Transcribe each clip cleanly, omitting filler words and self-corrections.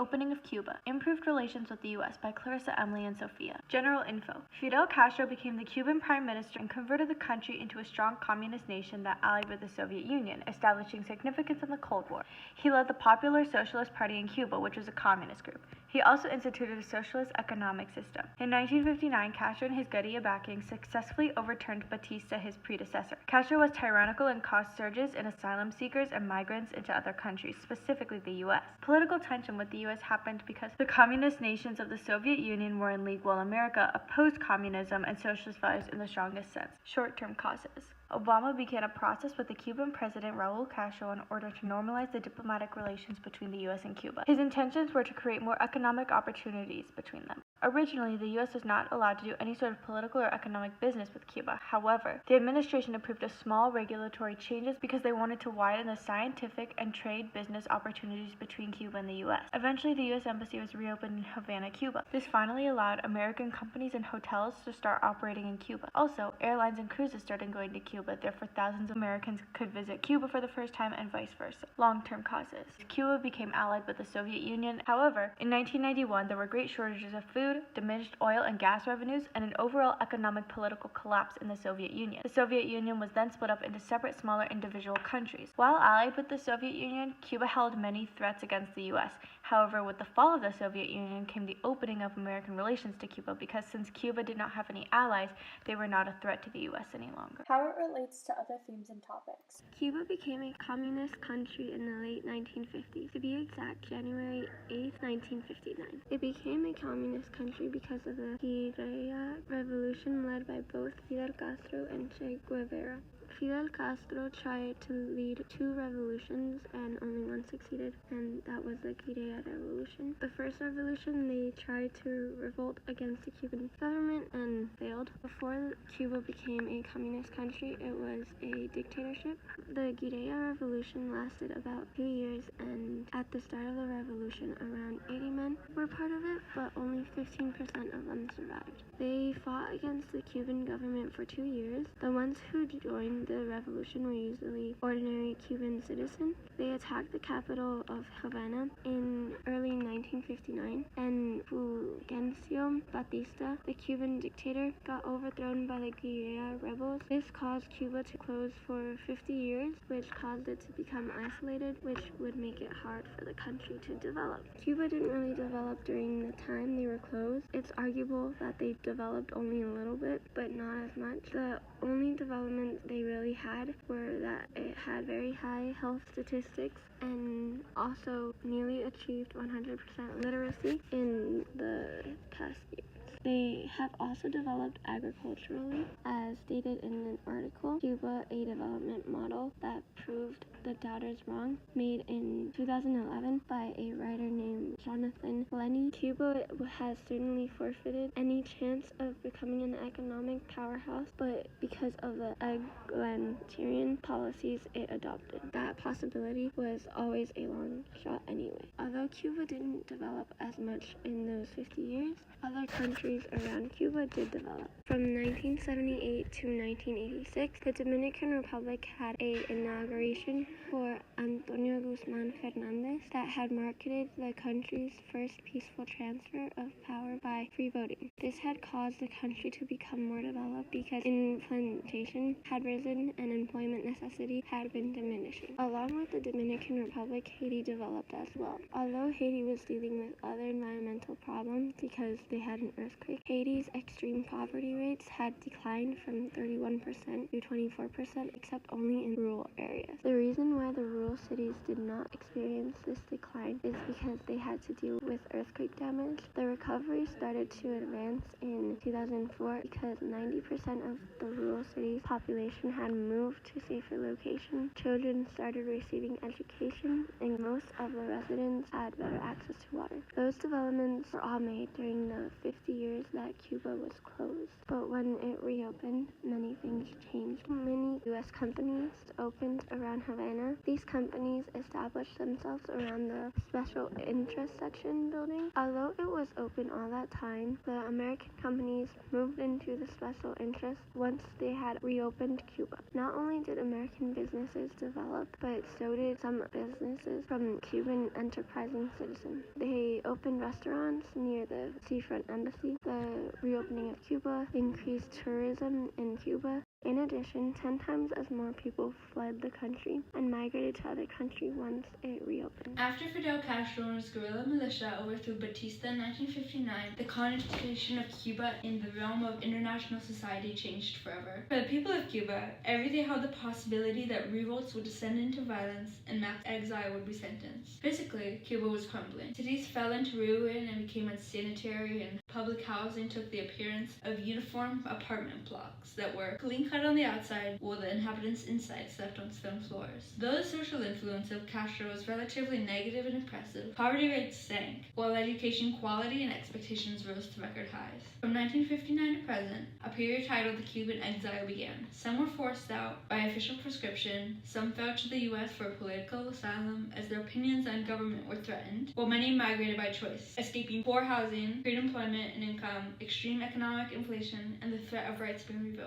Opening of Cuba. Improved relations with the U.S. by Clarissa, Emily, and Sophia. General info. Fidel Castro became the Cuban prime minister and converted the country into a strong communist nation that allied with the Soviet Union, establishing significance in the Cold War. He led the Popular Socialist Party in Cuba, which was a communist group. He also instituted a socialist economic system. In 1959, Castro and his guerrilla backing successfully overturned Batista, his predecessor. Castro was tyrannical and caused surges in asylum seekers and migrants into other countries, specifically the U.S. Political tension with the U.S. happened because the communist nations of the Soviet Union were in league while America opposed communism and socialist values in the strongest sense. Short-term causes. Obama began a process with the Cuban president Raul Castro in order to normalize the diplomatic relations between the U.S. and Cuba. His intentions were to create more economic opportunities between them. Originally, the U.S. was not allowed to do any sort of political or economic business with Cuba. However, the administration approved a small regulatory changes because they wanted to widen the scientific and trade business opportunities between Cuba and the U.S. Eventually, the U.S. Embassy was reopened in Havana, Cuba. This finally allowed American companies and hotels to start operating in Cuba. Also, airlines and cruises started going to Cuba, therefore thousands of Americans could visit Cuba for the first time and vice versa. Long-term causes. Cuba became allied with the Soviet Union. However, in 1991, there were great shortages of food, diminished oil and gas revenues, and an overall economic political collapse in the Soviet Union. The Soviet Union was then split up into separate, smaller individual countries. While allied with the Soviet Union, Cuba held many threats against the U.S. However, with the fall of the Soviet Union came the opening of American relations to Cuba because since Cuba did not have any allies, they were not a threat to the U.S. any longer. How it relates to other themes and topics. Cuba became a communist country in the late 1950s. To be exact, January 8, 1959. It became a communist country because of the guerrilla revolution led by both Fidel Castro and Che Guevara. Fidel Castro tried to lead two revolutions and only one succeeded, and that was the guerrilla revolution. The first revolution, they tried to revolt against the Cuban government and failed. Before Cuba became a communist country, it was a dictatorship. The guerrilla revolution lasted about 2 years, and at the start of the revolution, around 80 men were part of it, but only 15% of them survived. They fought against the Cuban government for 2 years. The ones who joined the revolution were usually ordinary Cuban citizens. They attacked the capital of Havana in early 1959, and Fulgencio Batista, the Cuban dictator, got overthrown by the guerrilla rebels. This caused Cuba to close for 50 years, which caused it to become isolated, which would make it hard for the country to develop. Cuba didn't really develop during the time they were closed. It's arguable that they developed only a little bit, but not as much. The only development they really had were that it had very high health statistics and also nearly achieved 100% literacy in the past years. They have also developed agriculturally, as stated in an article, Cuba, a development model that proved the doubters wrong, made in 2011 by a writer named Jonathan Lenny. Cuba has certainly forfeited any chance of becoming an economic powerhouse, but because of the egalitarian policies it adopted, that possibility was always a long shot anyway. Although Cuba didn't develop as much in those 50 years, other countries around Cuba did develop. From 1978 to 1986, the Dominican Republic had an inauguration for Antonio Guzman Fernandez that had marketed the country's first peaceful transfer of power by free voting. This had caused the country to become more developed because inflation had risen and employment necessity had been diminishing. Along with the Dominican Republic, Haiti developed as well. Although Haiti was dealing with other environmental problems because they had an earthquake, Haiti's extreme poverty rates had declined from 31% to 24%, except only in rural areas. The reason why the rural cities did not experience this decline is because they had to deal with earthquake damage. The recovery started to advance in 2004 because 90% of the rural cities' population had moved to safer locations. Children started receiving education, and most of the residents had better access to water. Those developments were all made during the 50 years that Cuba was closed. But when it reopened, many things changed. Many U.S. companies opened around Havana. These companies established themselves around the special interests section building. Although it was open all that time, the American companies moved into the special interest once they had reopened Cuba. Not only did American businesses develop, but so did some businesses from Cuban enterprising citizens. They opened restaurants near the seafront embassy. The reopening of Cuba increased tourism in Cuba. In addition, 10 times as more people fled the country and migrated to other countries once it reopened. After Fidel Castro and his guerrilla militia overthrew Batista in 1959, the connotation of Cuba in the realm of international society changed forever. For the people of Cuba, every day held the possibility that revolts would descend into violence and mass exile would be sentenced. Physically, Cuba was crumbling. Cities fell into ruin and became unsanitary, and public housing took the appearance of uniform apartment blocks that were clean cut on the outside, while the inhabitants inside slept on stone floors. Though the social influence of Castro was relatively negative and oppressive, poverty rates sank, while education quality and expectations rose to record highs. From 1959 to present, a period titled the Cuban exile began. Some were forced out by official prescription, some fell to the U.S. for political asylum as their opinions on government were threatened, while many migrated by choice, escaping poor housing, great employment and income, extreme economic inflation, and the threat of rights being revoked.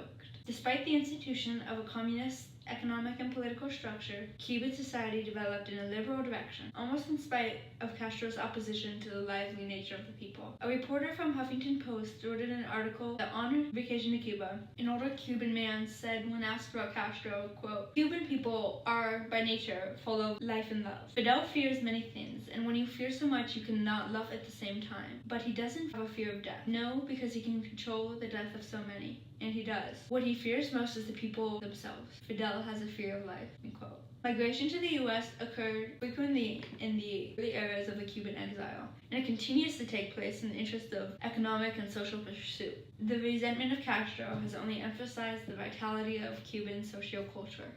Despite the institution of a communist economic and political structure, Cuban society developed in a liberal direction, almost in spite of Castro's opposition to the lively nature of the people. A reporter from Huffington Post wrote in an article that honored vacation to Cuba. An older Cuban man said when asked about Castro, quote, "Cuban people are, by nature, full of life and love. Fidel fears many things, and when you fear so much, you cannot love at the same time. But he doesn't have a fear of death. No, because he can control the death of so many. And he does. What he fears most is the people themselves. Fidel has a fear of life," end quote. Migration to the U.S. occurred frequently in the early eras of the Cuban exile, and it continues to take place in the interest of economic and social pursuit. The resentment of Castro has only emphasized the vitality of Cuban socioculture.